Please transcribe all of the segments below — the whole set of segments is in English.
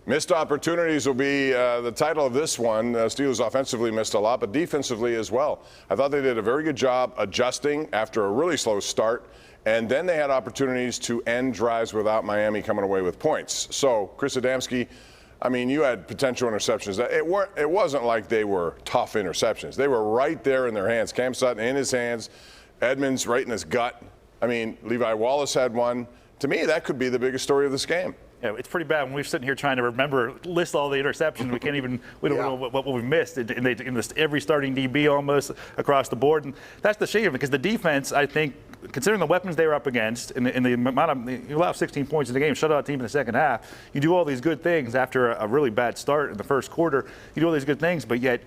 Missed opportunities will be the title of this one. Steelers offensively missed a lot, but defensively as well. I thought they did a very good job adjusting after a really slow start, and then they had opportunities to end drives without Miami coming away with points. So, Chris Adamski, I mean, you had potential interceptions. It wasn't like they were tough interceptions. They were right there in their hands. Cam Sutton in his hands, Edmonds right in his gut. I mean, Levi Wallace had one. To me, that could be the biggest story of this game. Yeah, it's pretty bad when we're sitting here trying to list all the interceptions. We can't even, we don't know what we've missed in every starting DB almost across the board. And that's the shame, because the defense, I think, considering the weapons they were up against and the amount of, you allow 16 points in the game, shut out a team in the second half, you do all these good things after a really bad start in the first quarter. You do all these good things, but yet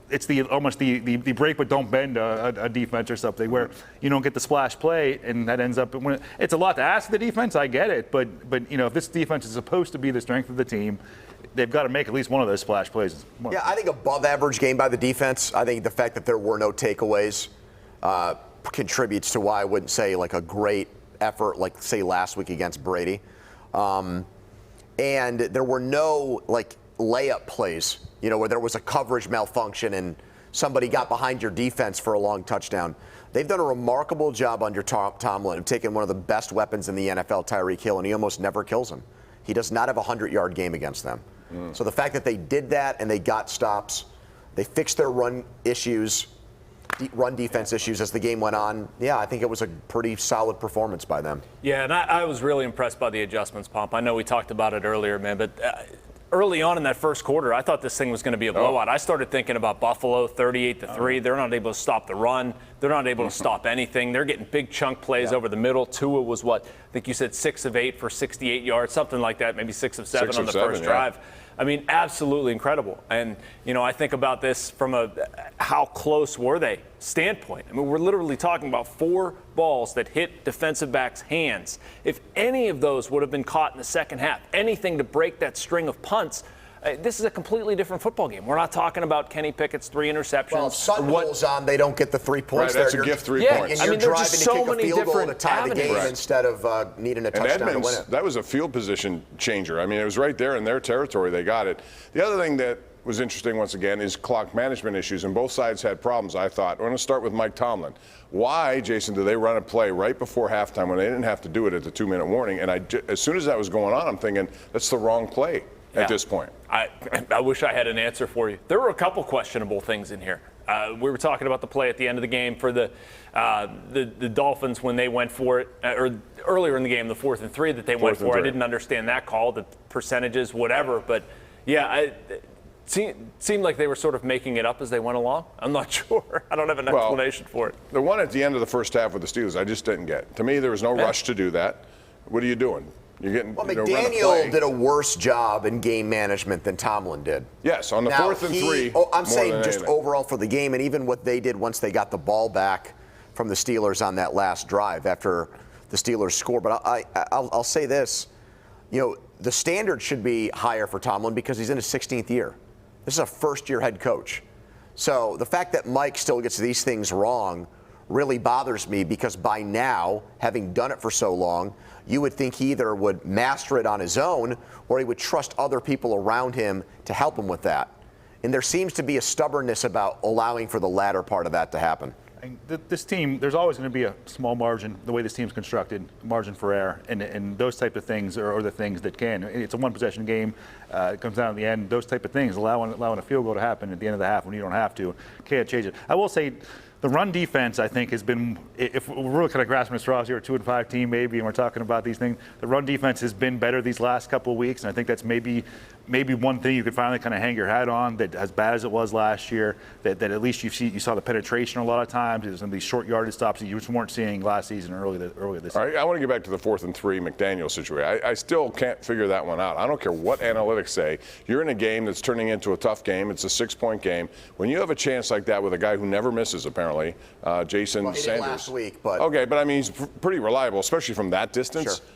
it's almost the break but don't bend a defense or something, where you don't get the splash play, and that ends up, it's a lot to ask the defense, I get it, but you know, if this defense is supposed to be the strength of the team, they've got to make at least one of those splash plays. Yeah, I think above average game by the defense. I think the fact that there were no takeaways contributes to why I wouldn't say like a great effort like, say, last week against Brady. And there were no like layup plays, you know, where there was a coverage malfunction and somebody got behind your defense for a long touchdown. They've done a remarkable job under Tomlin of taking one of the best weapons in the NFL, Tyreek Hill, and he almost never kills him. He does not have a 100-yard game against them. So the fact that they did that and they got stops, they fixed their run defense issues as the game went on. Yeah, I think it was a pretty solid performance by them. Yeah, and I was really impressed by the adjustments, Pomp. I know we talked about it earlier, man, but early on in that first quarter, I thought this thing was going to be a blowout. I started thinking about Buffalo, 38-3. They're not able to stop the run. They're not able to stop anything. They're getting big chunk plays over the middle. Tua was what? I think you said 6 of 8 for 68 yards, something like that, maybe 6 of 7 on the first drive. I mean, absolutely incredible. And, you know, I think about this from a how close were they standpoint. I mean, we're literally talking about 4 balls that hit defensive backs' hands. If any of those would have been caught in the second half, anything to break that string of punts, this is a completely different football game. We're not talking about Kenny Pickett's 3 interceptions. Well, if Sutton rolls on, they don't get the 3 points. Right, that's a gift, 3 points. And you're driving to kick a field goal to tie the game instead of needing a touchdown to win it. That was a field position changer. I mean, it was right there in their territory. They got it. The other thing that was interesting, once again, is clock management issues, and both sides had problems, I thought. I'm going to start with Mike Tomlin. Why, Jason, do they run a play right before halftime when they didn't have to do it at the 2-minute warning? And as soon as that was going on, I'm thinking, that's the wrong play. At this point, I wish I had an answer for you. There were a couple questionable things in here. We were talking about the play at the end of the game for the Dolphins when they went for it, or earlier in the game, the 4th and 3 that they went for. I didn't understand that call, the percentages, whatever. But yeah, it seemed like they were sort of making it up as they went along. I'm not sure. I don't have an explanation for it. The one at the end of the first half with the Steelers, I just didn't get. To me, there was no rush to do that. What are you doing? You're getting, well, McDaniel did a worse job in game management than Tomlin did. Yes, on the 4th and 3. I'm saying just overall for the game, and even what they did once they got the ball back from the Steelers on that last drive after the Steelers scored. But I'll say this, you know, the standard should be higher for Tomlin because he's in his 16th year. This is a first-year head coach. So the fact that Mike still gets these things wrong really bothers me, because by now, having done it for so long, you would think he either would master it on his own or he would trust other people around him to help him with that. And there seems to be a stubbornness about allowing for the latter part of that to happen. This team, there's always going to be a small margin, the way this team's constructed, margin for error, and those type of things are the things that can. It's a one-possession game. It comes down to the end. Those type of things, allowing a field goal to happen at the end of the half when you don't have to, can't change it. I will say, the run defense, I think, has been, if we're really kind of grasping at straws here, a 2-5 team maybe, and we're talking about these things, the run defense has been better these last couple of weeks, and I think that's maybe one thing you could finally kind of hang your hat on, that as bad as it was last year, that at least you saw the penetration a lot of times. There's some of these short yardage stops that you just weren't seeing last season or earlier this season. All right, I want to get back to the 4th and 3 McDaniel situation. I still can't figure that one out. I don't care what analytics say. You're in a game that's turning into a tough game. It's a 6-point game. When you have a chance like that with a guy who never misses, apparently, Jason Sanders. He did last week, but okay, but I mean, he's pretty reliable, especially from that distance. Sure.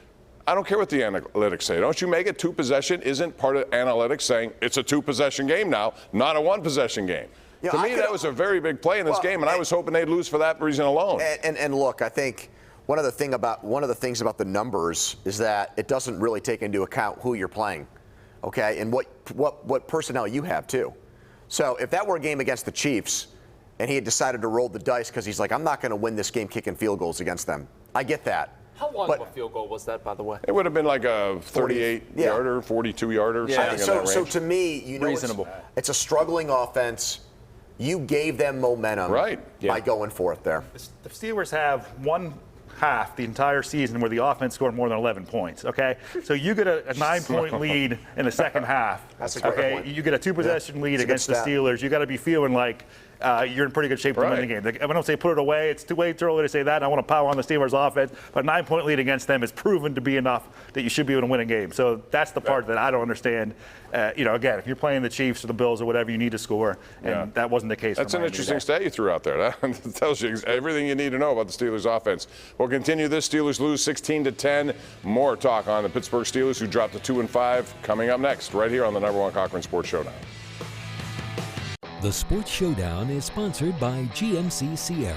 I don't care what the analytics say. Don't you make it 2-possession? Isn't part of analytics saying it's a 2-possession game now, not a 1-possession game? Yeah, to me, that was a very big play in this game, and I was hoping they'd lose for that reason alone. And look, I think one of the things about the numbers is that it doesn't really take into account who you're playing. okay, and what personnel you have too. So if that were a game against the Chiefs and he had decided to roll the dice because he's like, I'm not going to win this game kicking field goals against them, I get that. How long of a field goal was that, by the way? It would have been like a 38-yarder, 42-yarder, something in that range. So to me, you know, reasonable. It's a struggling offense. You gave them momentum by going for it there. The Steelers have one half the entire season where the offense scored more than 11 points, okay? So you get a 9-point lead in the second half. That's a great point. You get a 2-possession lead against the Steelers. You got to be feeling like you're in pretty good shape to win the game. I don't say put it away. It's too early to say that. I want to power on the Steelers offense, but a 9-point lead against them is proven to be enough that you should be able to win a game. So that's the part that I don't understand. Again, if you're playing the Chiefs or the Bills or whatever, you need to score, and that wasn't the case. That's an interesting stat you threw out there. That tells you everything you need to know about the Steelers offense. We'll continue this. Steelers lose 16-10. More talk on the Pittsburgh Steelers, who dropped to 2-5, coming up next, right here on the #1 Cochran Sports Showdown. The Sports Showdown is sponsored by GMC Sierra.